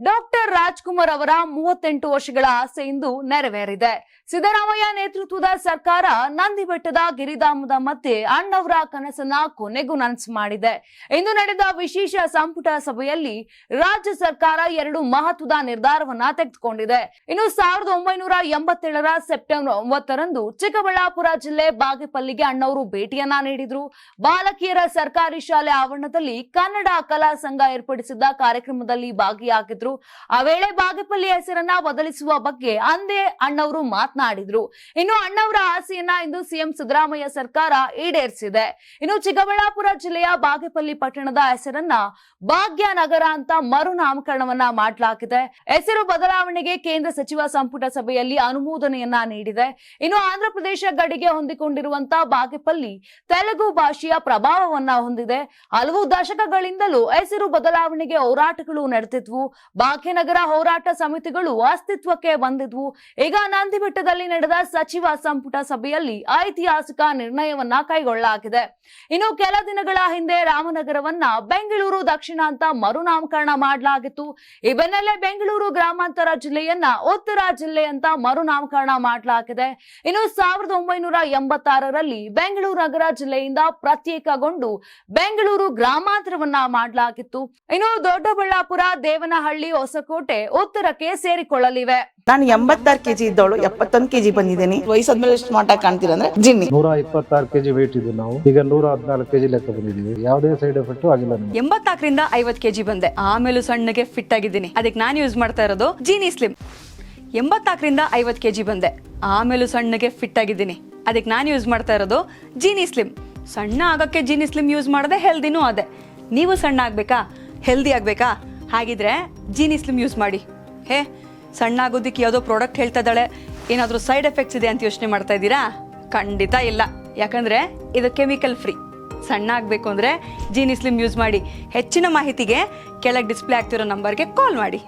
Doctor Rajkumar ಅವರ 38 ವರ್ಷಗಳ ಆಸೆ ಇಂದು ನೆರವೇರಿದೆ. ಸಿದ್ದರಾಮಯ್ಯ ನೇತೃತ್ವದ ಸರ್ಕಾರ ನಂದಿಬೆಟ್ಟದ ಗಿರಿಧಾಮದ ಮಧ್ಯೆ ಅಣ್ಣವರ ಕನಸನ್ನ ಕೊನೆಗೂ ನನಸು ಮಾಡಿದೆ. ಇಂದು ನಡೆದ ವಿಶೇಷ ಸಂಪುಟ ಸಭೆಯಲ್ಲಿ ರಾಜ್ಯ ಸರ್ಕಾರ 2 ಮಹತ್ವದ ನಿರ್ಧಾರವನ್ನ ತೆಗೆದುಕೊಂಡಿದೆ. ಇನ್ನು 1987ರ ಸೆಪ್ಟೆಂಬರ್ 9ರಂದು ಚಿಕ್ಕಬಳ್ಳಾಪುರ ಜಿಲ್ಲೆ ಬಾಗೇಪಲ್ಲಿಗೆ ಅಣ್ಣವರು ಭೇಟಿಯನ್ನ ನೀಡಿದ್ರು. ಬಾಲಕಿಯರ ಸರ್ಕಾರಿ ಶಾಲೆ ಆವರಣದಲ್ಲಿ ಕನ್ನಡ ಕಲಾ ಸಂಘ ಏರ್ಪಡಿಸಿದ್ದ ಕಾರ್ಯಕ್ರಮದಲ್ಲಿ ಭಾಗಿಯಾಗಿದ್ರು. ಆ ವೇಳೆ ಬಾಗೇಪಲ್ಲಿ ಹೆಸರನ್ನ ಬದಲಿಸುವ ಬಗ್ಗೆ ಅಂದೇ ಅಣ್ಣವರು ಮಾತನಾಡಿದ್ರು. ಇನ್ನು ಅಣ್ಣವರ ಆಸೆಯನ್ನ ಇಂದು ಸಿಎಂ ಸಿದ್ದರಾಮಯ್ಯ ಸರ್ಕಾರ ಈಡೇರಿಸಿದೆ. ಇನ್ನು ಚಿಕ್ಕಬಳ್ಳಾಪುರ ಜಿಲ್ಲೆಯ ಬಾಗೇಪಲ್ಲಿ ಪಟ್ಟಣದ ಹೆಸರನ್ನ ಭಾಗ್ಯನಗರ ಅಂತ ಮರು ನಾಮಕರಣವನ್ನ ಮಾಡಲಾಗಿದೆ. ಹೆಸರು ಬದಲಾವಣೆಗೆ ಕೇಂದ್ರ ಸಚಿವ ಸಂಪುಟ ಸಭೆಯಲ್ಲಿ ಅನುಮೋದನೆಯನ್ನ ನೀಡಿದೆ. ಇನ್ನು ಆಂಧ್ರಪ್ರದೇಶ ಗಡಿಗೆ ಹೊಂದಿಕೊಂಡಿರುವಂತಹ ಬಾಗೇಪಲ್ಲಿ ತೆಲುಗು ಭಾಷೆಯ ಪ್ರಭಾವವನ್ನ ಹೊಂದಿದೆ. ಹಲವು ದಶಕಗಳಿಂದಲೂ ಹೆಸರು ಬದಲಾವಣೆಗೆ ಹೋರಾಟಗಳು ನಡೆದಿದ್ವು. ಭಾಗ್ಯನಗರ ಹೋರಾಟ ಸಮಿತಿಗಳು ಅಸ್ತಿತ್ವಕ್ಕೆ ಬಂದಿದ್ವು. ಈಗ ನಂದಿಬೆಟ್ಟದಲ್ಲಿ ನಡೆದ ಸಚಿವ ಸಂಪುಟ ಸಭೆಯಲ್ಲಿ ಐತಿಹಾಸಿಕ ನಿರ್ಣಯವನ್ನ ಕೈಗೊಳ್ಳಲಾಗಿದೆ. ಇನ್ನು ಕೆಲ ದಿನಗಳ ಹಿಂದೆ ರಾಮನಗರವನ್ನ ಬೆಂಗಳೂರು ದಕ್ಷಿಣ ಅಂತ ಮರುನಾಮಕರಣ ಮಾಡಲಾಗಿತ್ತು. ಈ ಬೆನ್ನಲ್ಲೇ ಬೆಂಗಳೂರು ಗ್ರಾಮಾಂತರ ಜಿಲ್ಲೆಯನ್ನ ಉತ್ತರ ಜಿಲ್ಲೆ ಅಂತ ಮರುನಾಮಕರಣ ಮಾಡಲಾಗಿದೆ. ಇನ್ನು 1986ರಲ್ಲಿ ಬೆಂಗಳೂರು ನಗರ ಜಿಲ್ಲೆಯಿಂದ ಪ್ರತ್ಯೇಕಗೊಂಡು ಬೆಂಗಳೂರು ಗ್ರಾಮಾಂತರವನ್ನ ಮಾಡಲಾಗಿತ್ತು. ಇನ್ನು ದೊಡ್ಡಬಳ್ಳಾಪುರ, ದೇವನಹಳ್ಳಿ, ಹೊಸಕೋಟೆ ಉತ್ತರಕ್ಕೆ ಸೇರಿಕೊಳ್ಳಲಿವೆ. ನಾನು 86 ಕೆಜಿ ಇದ್ದವಳು 71 ಕೆಜಿ ಬಂದಿದ್ದೇನೆ. ವಯಸ್ಸಾದ್ಮೇಲೆ ಸ್ಮಾರ್ಟ್ ಆಗಿ ಕಾಣ್ತೀರಾ ಅಂದ್ರೆ ಜಿನ್ನಿ. 126 ಕೆಜಿ ವೇಟ್ ಇದ್ದು ನಾವು ಈಗ 114 ಕೆಜಿ ಲೆಕ್ಕ ಬಂದಿದ್ದೀವಿ. ಯಾವುದೇ ಸೈಡ್ ಎಫೆಕ್ಟ್ ಆಗಿಲ್ಲ. 84ರಿಂದ 50 ಕೆಜಿ ಬಂದೆ. ಆಮೇಲೆ ಸಣ್ಣಗೆ ಫಿಟ್ ಆಗಿದ್ದೀನಿ. ಅದಕ್ಕೆ ನಾನು ಯೂಸ್ ಮಾಡ್ತಾ ಇರೋದು ಜೀನಿ ಸ್ಲಿಮ್. 84ರಿಂದ 50 ಕೆಜಿ ಬಂದೆ. ಆಮೇಲೆ ಸಣ್ಣಗೆ ಫಿಟ್ ಆಗಿದ್ದೀನಿ. ಅದಕ್ಕೆ ನಾನು ಯೂಸ್ ಮಾಡ್ತಾ ಇರೋದು ಜೀನಿ ಸ್ಲಿಮ್. ಸಣ್ಣ ಆಗಕ್ಕೆ ಜೀನಿ ಸ್ಲಿಮ್ ಯೂಸ್ ಮಾಡದೆ ಹೆಲ್ದಿನೂ ಅದೇ. ನೀವು ಸಣ್ಣ ಆಗ್ಬೇಕಾ, ಹೆಲ್ದಿ ಆಗ್ಬೇಕಾ? ಹಾಗಿದ್ರೆ ಜೀನಿ ಸ್ಲಿಮ್ ಯೂಸ್ ಮಾಡಿ. ಸಣ್ಣ ಆಗೋದಕ್ಕೆ ಯಾವುದೋ ಪ್ರಾಡಕ್ಟ್ ಹೇಳ್ತಾ ಇದ್ದಾಳೆ, ಏನಾದರೂ ಸೈಡ್ ಎಫೆಕ್ಟ್ಸ್ ಇದೆ ಅಂತ ಯೋಚನೆ ಮಾಡ್ತಾ ಇದ್ದೀರಾ? ಖಂಡಿತ ಇಲ್ಲ. ಯಾಕಂದ್ರೆ ಇದು ಕೆಮಿಕಲ್ ಫ್ರೀ. ಸಣ್ಣ ಆಗಬೇಕು ಅಂದ್ರೆ ಜೀನಿ ಸ್ಲಿಮ್ ಯೂಸ್ ಮಾಡಿ. ಹೆಚ್ಚಿನ ಮಾಹಿತಿಗೆ ಕೆಳಗೆ ಡಿಸ್ಪ್ಲೇ ಆಗ್ತಿರೋ ನಂಬರ್ಗೆ ಕಾಲ್ ಮಾಡಿ.